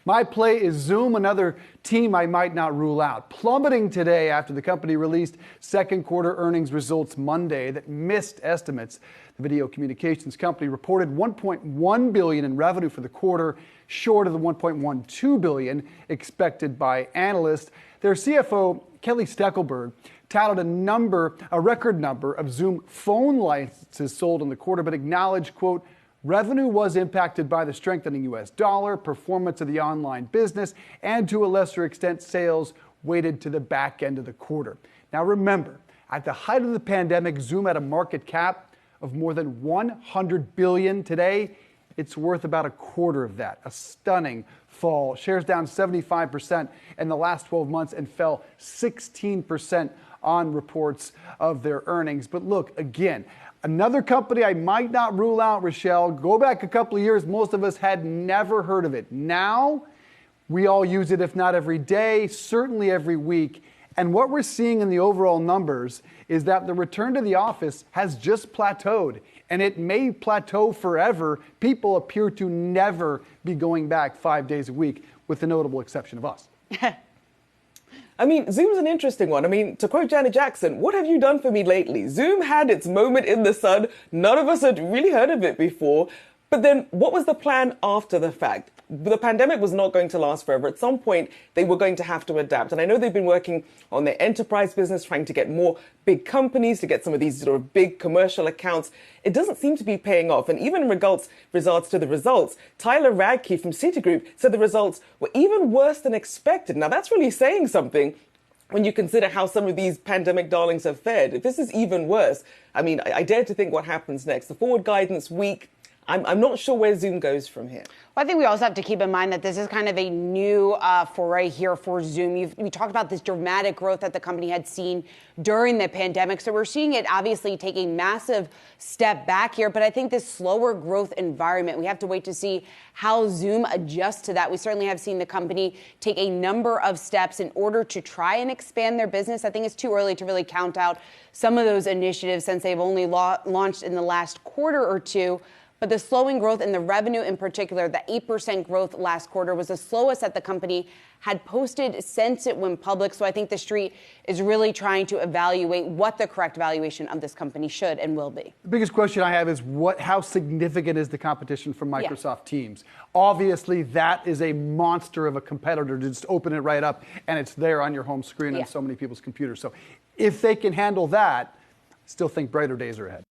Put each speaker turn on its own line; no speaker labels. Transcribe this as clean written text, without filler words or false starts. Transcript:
My play is Zoom, another team I might not rule out. Plummeting today after the company released second quarter earnings results Monday that missed estimates. The video communications company reported $1.1 billion in revenue for the quarter, short of the $1.12 billion expected by analysts. Their CFO, Kelly Steckelberg, touted a record number of Zoom phone licenses sold in the quarter, but acknowledged, quote, revenue was impacted by the strengthening U.S. dollar, performance of the online business, and to a lesser extent, sales weighted to the back end of the quarter. Now remember, at the height of the pandemic, Zoom had a market cap of more than $100 billion. Today, it's worth about a quarter of that. A stunning fall. Shares down 75% in the last 12 months and fell 16% on reports of their earnings. But look, again, another company I might not rule out, Rochelle. Go back a couple of years, most of us had never heard of it. Now, we all use it, if not every day, certainly every week. And what we're seeing in the overall numbers is that the return to the office has just plateaued, and it may plateau forever. People appear to never be going back 5 days a week, with the notable exception of us.
I mean, Zoom's an interesting one. I mean, to quote Janet Jackson, what have you done for me lately? Zoom had its moment in the sun. None of us had really heard of it before. But then what was the plan after the fact? The pandemic was not going to last forever. At some point, they were going to have to adapt. And I know they've been working on their enterprise business, trying to get more big companies to get some of these sort of big commercial accounts. It doesn't seem to be paying off. And even in regards to the results, Tyler Radke from Citigroup said the results were even worse than expected. Now, that's really saying something when you consider how some of these pandemic darlings have fared. If this is even worse, I mean, I dare to think what happens next. The forward guidance week, I'm not sure where Zoom goes from here.
Well, I think we also have to keep in mind that this is kind of a new foray here for Zoom. We talked about this dramatic growth that the company had seen during the pandemic. So we're seeing it obviously take a massive step back here. But I think this slower growth environment, we have to wait to see how Zoom adjusts to that. We certainly have seen the company take a number of steps in order to try and expand their business. I think it's too early to really count out some of those initiatives since they've only launched in the last quarter or two. But the slowing growth in the revenue in particular, the 8% growth last quarter, was the slowest that the company had posted since it went public. So I think the street is really trying to evaluate what the correct valuation of this company should and will be.
The biggest question I have is how significant is the competition from Microsoft Teams? Obviously, that is a monster of a competitor to just open it right up and it's there on your home screen on so many people's computers. So if they can handle that, I still think brighter days are ahead.